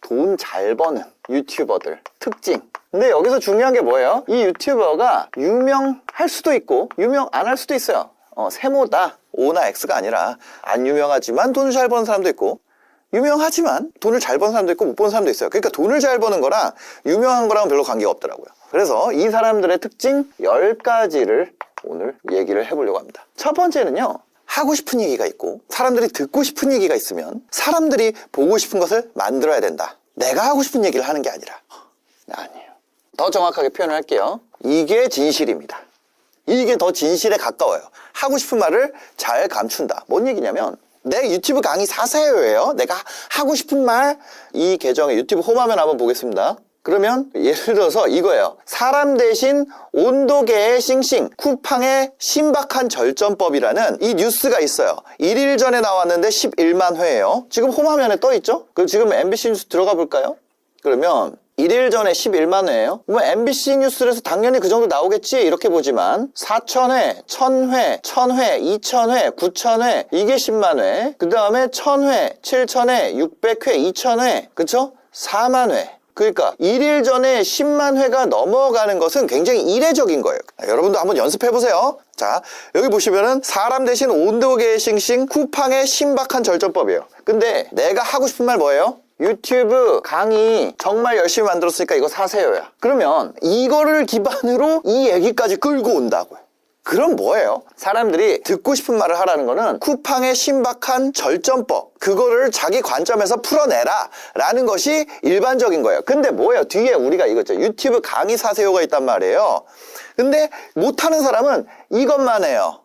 돈 잘 버는 유튜버들 특징. 근데 여기서 중요한 게 뭐예요? 이 유튜버가 유명할 수도 있고 유명 안 할 수도 있어요. 세모다 O나 X가 아니라 안 유명하지만 돈을 잘 버는 사람도 있고 유명하지만 돈을 잘 버는 사람도 있고 못 버는 사람도 있어요. 그러니까 돈을 잘 버는 거랑 유명한 거랑은 별로 관계가 없더라고요. 그래서 이 사람들의 특징 10가지를 오늘 얘기를 해보려고 합니다. 첫 번째는요, 하고 싶은 얘기가 있고 사람들이 듣고 싶은 얘기가 있으면 사람들이 보고 싶은 것을 만들어야 된다. 내가 하고 싶은 얘기를 하는 게 아니라. 아니에요. 더 정확하게 표현을 할게요. 이게 진실입니다. 이게 더 진실에 가까워요. 하고 싶은 말을 잘 감춘다. 뭔 얘기냐면 내 유튜브 강의 사세요예요. 내가 하고 싶은 말, 이 계정의 유튜브 홈화면 한번 보겠습니다. 그러면 예를 들어서 이거예요. 사람 대신 온도계의 싱싱, 쿠팡의 신박한 절전법이라는 이 뉴스가 있어요. 1일 전에 나왔는데 11만 회예요. 지금 홈화면에 떠 있죠? 그럼 지금 MBC 뉴스 들어가 볼까요? 그러면 1일 전에 11만 회예요. 뭐 MBC 뉴스에서 당연히 그 정도 나오겠지 이렇게 보지만 4,000회, 1,000회, 1,000회, 2,000회, 9,000회 이게 10만 회. 그 다음에 1,000회, 7,000회, 600회, 2,000회 그쵸? 4만 회. 그러니까 1일 전에 10만 회가 넘어가는 것은 굉장히 이례적인 거예요. 여러분도 한번 연습해보세요. 자, 여기 보시면은 사람 대신 온도계의 싱싱 쿠팡의 신박한 절전법이에요. 근데 내가 하고 싶은 말 뭐예요? 유튜브 강의 정말 열심히 만들었으니까 이거 사세요야. 그러면 이거를 기반으로 이 얘기까지 끌고 온다고요. 그럼 뭐예요? 사람들이 듣고 싶은 말을 하라는 거는 쿠팡의 신박한 절전법, 그거를 자기 관점에서 풀어내라 라는 것이 일반적인 거예요. 근데 뭐예요? 뒤에 우리가 이거죠. 유튜브 강의 사세요가 있단 말이에요. 근데 못하는 사람은 이것만 해요.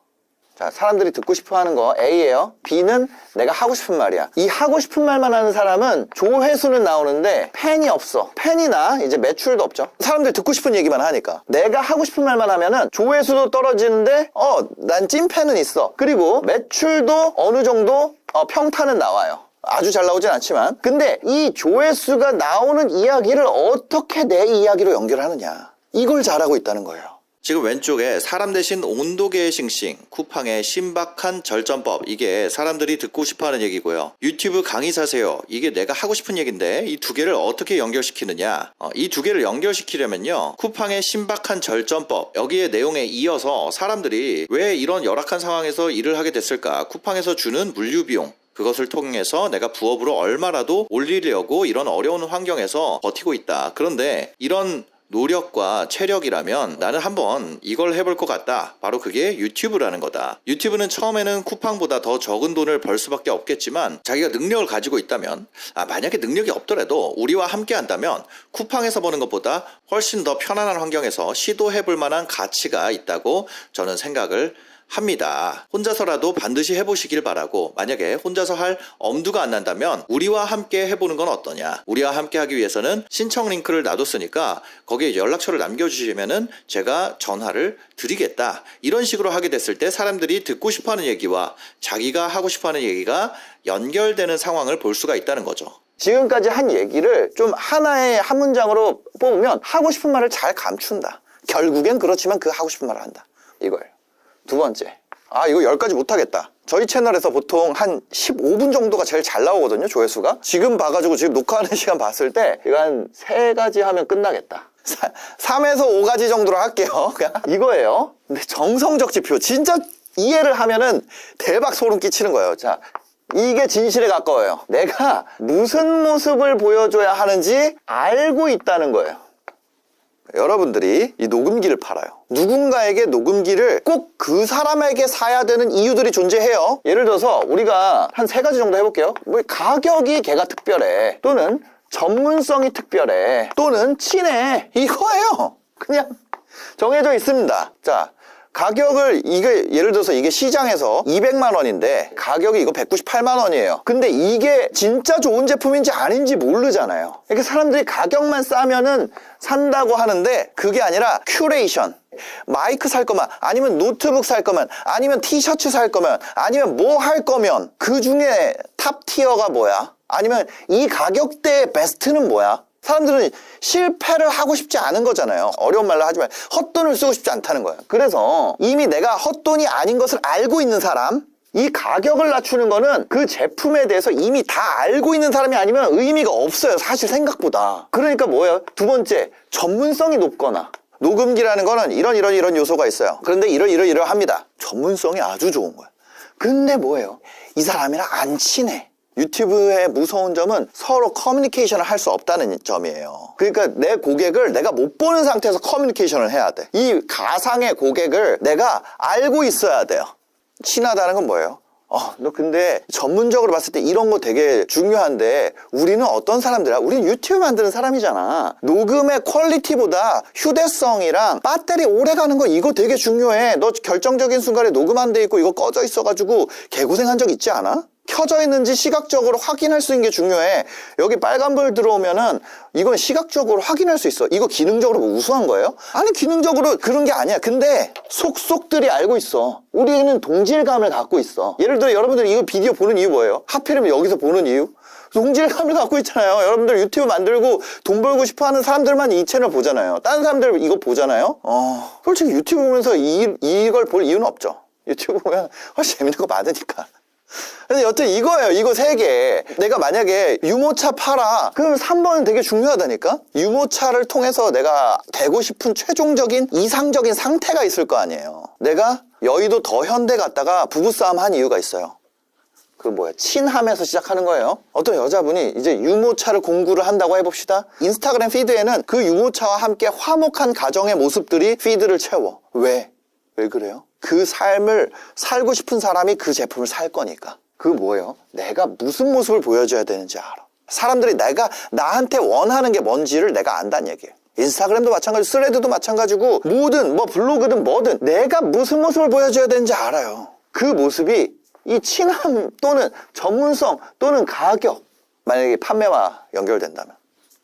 자, 사람들이 듣고 싶어 하는 거 A예요. B는 내가 하고 싶은 말이야. 이 하고 싶은 말만 하는 사람은 조회수는 나오는데 팬이 없어. 팬이나 이제 매출도 없죠. 사람들이 듣고 싶은 얘기만 하니까. 내가 하고 싶은 말만 하면은 조회수도 떨어지는데 난 찐팬은 있어. 그리고 매출도 어느 정도 평타는 나와요. 아주 잘 나오진 않지만. 근데 이 조회수가 나오는 이야기를 어떻게 내 이야기로 연결하느냐. 이걸 잘하고 있다는 거예요. 지금 왼쪽에 사람 대신 온도계의 싱싱, 쿠팡의 신박한 절전법, 이게 사람들이 듣고 싶어하는 얘기고요. 유튜브 강의 사세요, 이게 내가 하고 싶은 얘기인데 이 두 개를 어떻게 연결시키느냐. 이 두 개를 연결시키려면요, 쿠팡의 신박한 절전법, 여기에 내용에 이어서 사람들이 왜 이런 열악한 상황에서 일을 하게 됐을까, 쿠팡에서 주는 물류비용, 그것을 통해서 내가 부업으로 얼마라도 올리려고 이런 어려운 환경에서 버티고 있다. 그런데 이런 노력과 체력이라면 나는 한번 이걸 해볼 것 같다. 바로 그게 유튜브라는 거다. 유튜브는 처음에는 쿠팡보다 더 적은 돈을 벌 수밖에 없겠지만 자기가 능력을 가지고 있다면, 만약에 능력이 없더라도 우리와 함께 한다면 쿠팡에서 버는 것보다 훨씬 더 편안한 환경에서 시도해볼 만한 가치가 있다고 저는 생각을 합니다. 혼자서라도 반드시 해보시길 바라고, 만약에 혼자서 할 엄두가 안 난다면 우리와 함께 해보는 건 어떠냐. 우리와 함께 하기 위해서는 신청 링크를 놔뒀으니까 거기에 연락처를 남겨주시면은 제가 전화를 드리겠다. 이런 식으로 하게 됐을 때 사람들이 듣고 싶어하는 얘기와 자기가 하고 싶어하는 얘기가 연결되는 상황을 볼 수가 있다는 거죠. 지금까지 한 얘기를 좀 하나의 한 문장으로 뽑으면 하고 싶은 말을 잘 감춘다. 결국엔 그렇지만 그 하고 싶은 말을 한다. 이거예요. 두 번째, 이거 10가지 못하겠다. 저희 채널에서 보통 한 15분 정도가 제일 잘 나오거든요, 조회수가. 지금 봐가지고 지금 녹화하는 시간 봤을 때 이거 한 3가지 하면 끝나겠다. 3에서 5가지 정도로 할게요. 그냥 이거예요. 근데 정성적 지표, 진짜 이해를 하면은 대박 소름 끼치는 거예요. 자, 이게 진실에 가까워요. 내가 무슨 모습을 보여줘야 하는지 알고 있다는 거예요. 여러분들이 이 녹음기를 팔아요. 누군가에게 녹음기를 꼭 그 사람에게 사야 되는 이유들이 존재해요. 예를 들어서 우리가 한 3가지 정도 해볼게요. 뭐 가격이 걔가 특별해, 또는 전문성이 특별해, 또는 친해, 이거예요. 그냥 정해져 있습니다. 자, 가격을, 이게 예를 들어서 이게 시장에서 200만 원인데 가격이 이거 198만 원이에요. 근데 이게 진짜 좋은 제품인지 아닌지 모르잖아요. 그러니까 사람들이 가격만 싸면은 산다고 하는데 그게 아니라 큐레이션. 마이크 살 거면, 아니면 노트북 살 거면, 아니면 티셔츠 살 거면, 아니면 뭐 할 거면 그 중에 탑 티어가 뭐야? 아니면 이 가격대의 베스트는 뭐야? 사람들은 실패를 하고 싶지 않은 거잖아요. 어려운 말로 하지만 헛돈을 쓰고 싶지 않다는 거예요. 그래서 이미 내가 헛돈이 아닌 것을 알고 있는 사람, 이 가격을 낮추는 거는 그 제품에 대해서 이미 다 알고 있는 사람이 아니면 의미가 없어요. 사실 생각보다. 그러니까 뭐예요? 두 번째, 전문성이 높거나. 녹음기라는 거는 이런 요소가 있어요. 그런데 이러합니다. 전문성이 아주 좋은 거야. 근데 뭐예요? 이 사람이랑 안 친해. 유튜브의 무서운 점은 서로 커뮤니케이션을 할 수 없다는 점이에요. 그러니까 내 고객을 내가 못 보는 상태에서 커뮤니케이션을 해야 돼. 이 가상의 고객을 내가 알고 있어야 돼요. 친하다는 건 뭐예요? 너 근데 전문적으로 봤을 때 이런 거 되게 중요한데 우리는 어떤 사람들이야? 우리는 유튜브 만드는 사람이잖아. 녹음의 퀄리티보다 휴대성이랑 배터리 오래 가는 거 이거 되게 중요해. 너 결정적인 순간에 녹음 안 돼 있고 이거 꺼져 있어가지고 개고생한 적 있지 않아? 켜져 있는지 시각적으로 확인할 수 있는 게 중요해. 여기 빨간불 들어오면은 이건 시각적으로 확인할 수 있어. 이거 기능적으로 뭐 우수한 거예요? 아니 기능적으로 그런 게 아니야. 근데 속속들이 알고 있어. 우리는 동질감을 갖고 있어. 예를 들어 여러분들이 이거 비디오 보는 이유 뭐예요? 하필이면 여기서 보는 이유? 동질감을 갖고 있잖아요. 여러분들 유튜브 만들고 돈 벌고 싶어 하는 사람들만 이 채널 보잖아요. 다른 사람들 이거 보잖아요. 솔직히 유튜브 보면서 이걸 볼 이유는 없죠. 유튜브 보면 재밌는 거 많으니까. 근데 여튼 이거예요. 이거 3개. 내가 만약에 유모차 팔아. 그럼 3번은 되게 중요하다니까? 유모차를 통해서 내가 되고 싶은 최종적인 이상적인 상태가 있을 거 아니에요. 내가 여의도 더 현대 갔다가 부부싸움 한 이유가 있어요. 그 뭐야? 친함에서 시작하는 거예요. 어떤 여자분이 이제 유모차를 공구를 한다고 해봅시다. 인스타그램 피드에는 그 유모차와 함께 화목한 가정의 모습들이 피드를 채워. 왜? 왜 그래요? 그 삶을 살고 싶은 사람이 그 제품을 살 거니까. 그게 뭐예요? 내가 무슨 모습을 보여줘야 되는지 알아. 사람들이 내가 나한테 원하는 게 뭔지를 내가 안다는 얘기예요. 인스타그램도 마찬가지고 스레드도 마찬가지고 뭐든 뭐 블로그든 뭐든 내가 무슨 모습을 보여줘야 되는지 알아요. 그 모습이 이 친함 또는 전문성 또는 가격, 만약에 판매와 연결된다면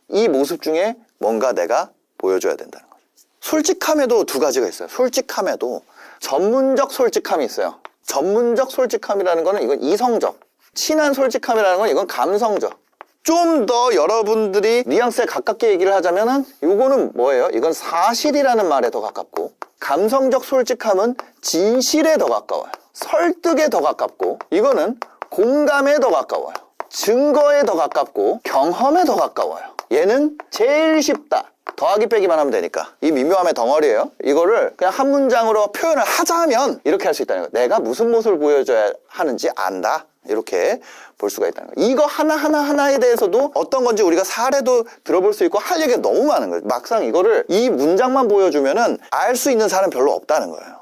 이 모습 중에 뭔가 내가 보여줘야 된다는 거죠. 솔직함에도 두 가지가 있어요. 솔직함에도 전문적 솔직함이 있어요. 전문적 솔직함이라는 거는 이건 이성적, 친한 솔직함이라는 건 이건 감성적. 좀 더 여러분들이 뉘앙스에 가깝게 얘기를 하자면은 요거는 뭐예요? 이건 사실이라는 말에 더 가깝고, 감성적 솔직함은 진실에 더 가까워요. 설득에 더 가깝고, 이거는 공감에 더 가까워요. 증거에 더 가깝고, 경험에 더 가까워요. 얘는 제일 쉽다. 더하기 빼기만 하면 되니까. 이 미묘함의 덩어리예요. 이거를 그냥 한 문장으로 표현을 하자면 이렇게 할 수 있다는 거예요. 내가 무슨 모습을 보여줘야 하는지 안다. 이렇게 볼 수가 있다는 거예요. 이거 하나하나에 대해서도 어떤 건지 우리가 사례도 들어볼 수 있고 할 얘기가 너무 많은 거예요. 막상 이거를 이 문장만 보여주면은 알 수 있는 사람은 별로 없다는 거예요.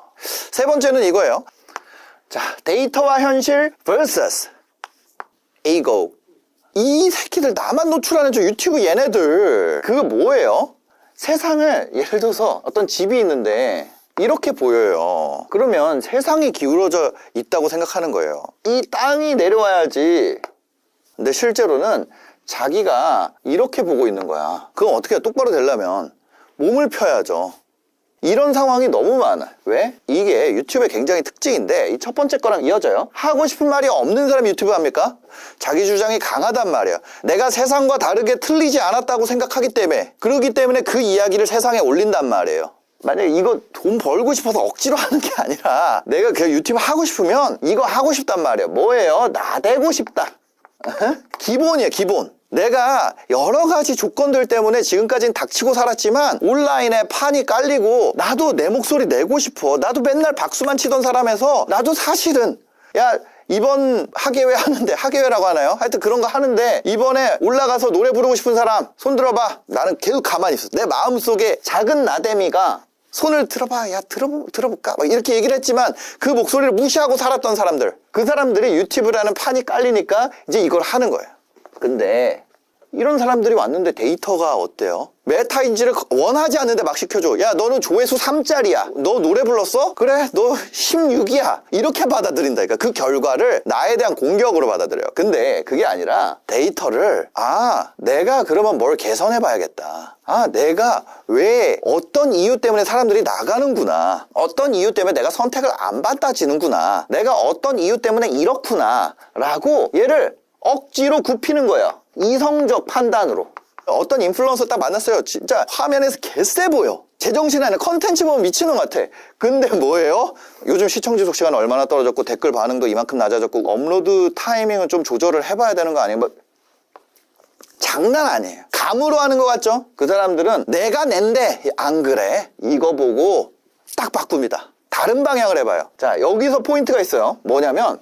세 번째는 이거예요. 자, 데이터와 현실 vs ego. 이 새끼들 나만 노출하는 저 유튜브 얘네들. 그거 뭐예요? 세상을 예를 들어서 어떤 집이 있는데 이렇게 보여요. 그러면 세상이 기울어져 있다고 생각하는 거예요. 이 땅이 내려와야지. 근데 실제로는 자기가 이렇게 보고 있는 거야. 그럼 어떻게 해요? 똑바로 되려면 몸을 펴야죠. 이런 상황이 너무 많아요. 왜? 이게 유튜브의 굉장히 특징인데 이 첫 번째 거랑 이어져요. 하고 싶은 말이 없는 사람이 유튜브 합니까? 자기 주장이 강하단 말이에요. 내가 세상과 다르게 틀리지 않았다고 생각하기 때문에, 그러기 때문에 그 이야기를 세상에 올린단 말이에요. 만약에 이거 돈 벌고 싶어서 억지로 하는 게 아니라 내가 그냥 유튜브 하고 싶으면 이거 하고 싶단 말이에요. 뭐예요? 나대고 싶다. 기본이에요, 기본. 내가 여러 가지 조건들 때문에 지금까지는 닥치고 살았지만 온라인에 판이 깔리고 나도 내 목소리 내고 싶어. 나도 맨날 박수만 치던 사람에서 나도 사실은 야 이번 학예회 하는데, 학예회라고 하나요? 하여튼 그런 거 하는데 이번에 올라가서 노래 부르고 싶은 사람 손 들어봐. 나는 계속 가만히 있어. 내 마음속에 작은 나대미가 손을 들어봐. 야 들어볼까? 막 이렇게 얘기를 했지만 그 목소리를 무시하고 살았던 사람들, 그 사람들이 유튜브라는 판이 깔리니까 이제 이걸 하는 거예요. 근데 이런 사람들이 왔는데 데이터가 어때요? 메타인지를 원하지 않는데 막 시켜줘. 야 너는 조회수 3짜리야. 너 노래 불렀어? 그래 너 16이야. 이렇게 받아들인다니까. 그 결과를 나에 대한 공격으로 받아들여요. 근데 그게 아니라 데이터를 내가 그러면 뭘 개선해 봐야겠다. 내가 왜 어떤 이유 때문에 사람들이 나가는구나. 어떤 이유 때문에 내가 선택을 안 받아지는구나. 내가 어떤 이유 때문에 이렇구나 라고 얘를 억지로 굽히는 거예요. 이성적 판단으로. 어떤 인플루언서 딱 만났어요. 진짜 화면에서 개쎄 보여. 제정신 아니야. 컨텐츠 보면 미친놈 같아. 근데 뭐예요? 요즘 시청 지속 시간 얼마나 떨어졌고 댓글 반응도 이만큼 낮아졌고 업로드 타이밍은 좀 조절을 해봐야 되는 거 아니에요? 뭐 장난 아니에요. 감으로 하는 것 같죠? 그 사람들은 내가 낸데 안 그래. 이거 보고 딱 바꿉니다. 다른 방향을 해봐요. 자, 여기서 포인트가 있어요. 뭐냐면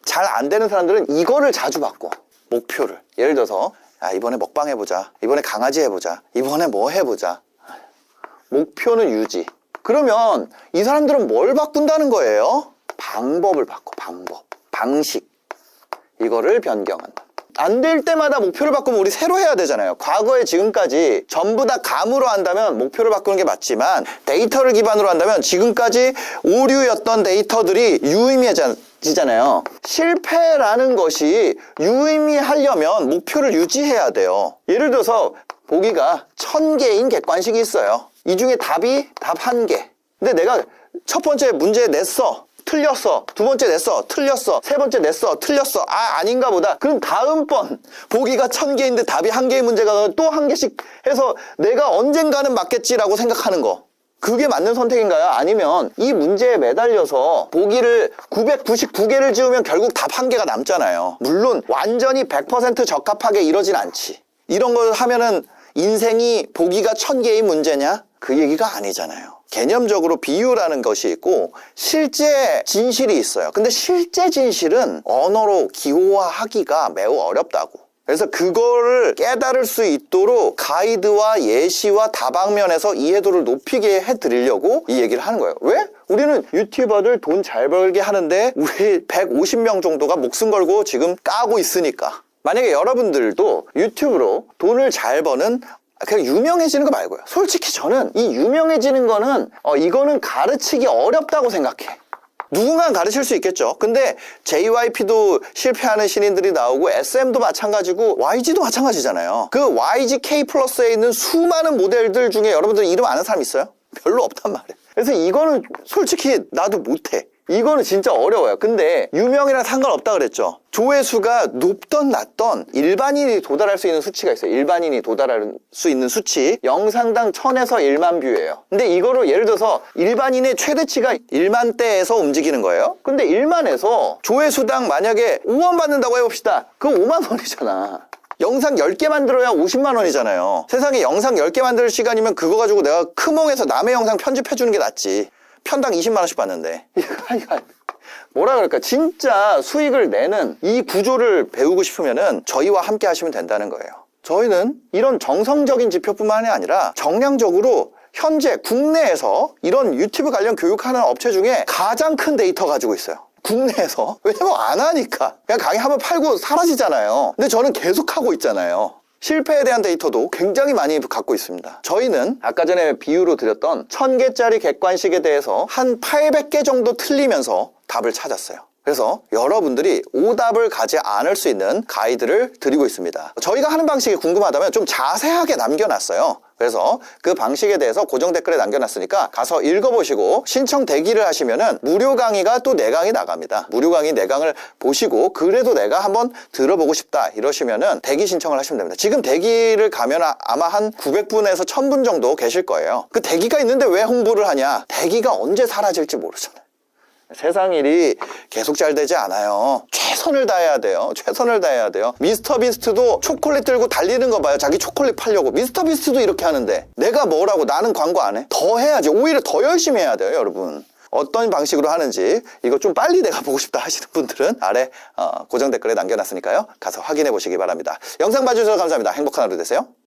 잘 안 되는 사람들은 이거를 자주 바꿔. 목표를. 예를 들어서 이번에 먹방 해보자. 이번에 강아지 해보자. 이번에 뭐 해보자. 목표는 유지. 그러면 이 사람들은 뭘 바꾼다는 거예요? 방법을 바꿔. 방식. 이거를 변경한다. 안 될 때마다 목표를 바꾸면 우리 새로 해야 되잖아요. 과거에 지금까지 전부 다 감으로 한다면 목표를 바꾸는 게 맞지만 데이터를 기반으로 한다면 지금까지 오류였던 데이터들이 유의미해지잖아요. 실패라는 것이 유의미하려면 목표를 유지해야 돼요. 예를 들어서 보기가 1000개인 객관식이 있어요. 이 중에 답이 답 1개. 근데 내가 첫 번째 문제 냈어. 틀렸어. 두 번째 냈어. 틀렸어. 세 번째 냈어. 틀렸어. 아닌가 보다. 그럼 다음번 보기가 1000개인데 답이 1개의 문제가 또 1개씩 해서 내가 언젠가는 맞겠지라고 생각하는 거. 그게 맞는 선택인가요? 아니면 이 문제에 매달려서 보기를 999개를 지우면 결국 답 1개가 남잖아요. 물론 완전히 100% 적합하게 이러진 않지. 이런 걸 하면은 인생이 보기가 1000개의 문제냐? 그 얘기가 아니잖아요. 개념적으로 비유라는 것이 있고 실제 진실이 있어요. 근데 실제 진실은 언어로 기호화하기가 매우 어렵다고. 그래서 그거를 깨달을 수 있도록 가이드와 예시와 다방면에서 이해도를 높이게 해드리려고 이 얘기를 하는 거예요. 왜? 우리는 유튜버들 돈 잘 벌게 하는데 우리 150명 정도가 목숨 걸고 지금 까고 있으니까. 만약에 여러분들도 유튜브로 돈을 잘 버는 그냥 유명해지는 거 말고요. 솔직히 저는 이 유명해지는 거는 이거는 가르치기 어렵다고 생각해. 누군가는 가르칠 수 있겠죠. 근데 JYP도 실패하는 신인들이 나오고 SM도 마찬가지고 YG도 마찬가지잖아요. 그 YG K 플러스에 있는 수많은 모델들 중에 여러분들 이름 아는 사람 있어요? 별로 없단 말이에요. 그래서 이거는 솔직히 나도 못해. 이거는 진짜 어려워요. 근데 유명이랑 상관없다 그랬죠. 조회수가 높던 낮던 일반인이 도달할 수 있는 수치가 있어요. 일반인이 도달할 수 있는 수치. 영상당 1000에서 1만 뷰예요. 근데 이거를 예를 들어서 일반인의 최대치가 1만대에서 움직이는 거예요. 근데 1만에서 조회수당 만약에 5원 받는다고 해봅시다. 그럼 5만 원이잖아. 영상 10개 만들어야 50만 원이잖아요. 세상에 영상 10개 만들 시간이면 그거 가지고 내가 크몽에서 남의 영상 편집해주는 게 낫지. 편당 20만 원씩 받는데. 뭐라 그럴까? 진짜 수익을 내는 이 구조를 배우고 싶으면은 저희와 함께 하시면 된다는 거예요. 저희는 이런 정성적인 지표뿐만이 아니라 정량적으로 현재 국내에서 이런 유튜브 관련 교육하는 업체 중에 가장 큰 데이터 가지고 있어요. 국내에서. 왜냐면 안 하니까. 그냥 강의 한번 팔고 사라지잖아요. 근데 저는 계속 하고 있잖아요. 실패에 대한 데이터도 굉장히 많이 갖고 있습니다. 저희는 아까 전에 비유로 드렸던 1000개짜리 객관식에 대해서 한 800개 정도 틀리면서 답을 찾았어요. 그래서 여러분들이 오답을 가지 않을 수 있는 가이드를 드리고 있습니다. 저희가 하는 방식이 궁금하다면 좀 자세하게 남겨놨어요. 그래서 그 방식에 대해서 고정 댓글에 남겨놨으니까 가서 읽어보시고 신청 대기를 하시면은 무료 강의가 또 4강이 나갑니다. 무료 강의 4강을 보시고 그래도 내가 한번 들어보고 싶다 이러시면은 대기 신청을 하시면 됩니다. 지금 대기를 가면 아마 한 900분에서 1000분 정도 계실 거예요. 그 대기가 있는데 왜 홍보를 하냐? 대기가 언제 사라질지 모르잖아요. 세상 일이 계속 잘 되지 않아요. 최선을 다해야 돼요. 최선을 다해야 돼요. 미스터 비스트도 초콜릿 들고 달리는 거 봐요. 자기 초콜릿 팔려고. 미스터 비스트도 이렇게 하는데 내가 뭐라고 나는 광고 안 해? 더 해야지. 오히려 더 열심히 해야 돼요, 여러분. 어떤 방식으로 하는지 이거 좀 빨리 내가 보고 싶다 하시는 분들은 아래 고정 댓글에 남겨놨으니까요. 가서 확인해 보시기 바랍니다. 영상 봐주셔서 감사합니다. 행복한 하루 되세요.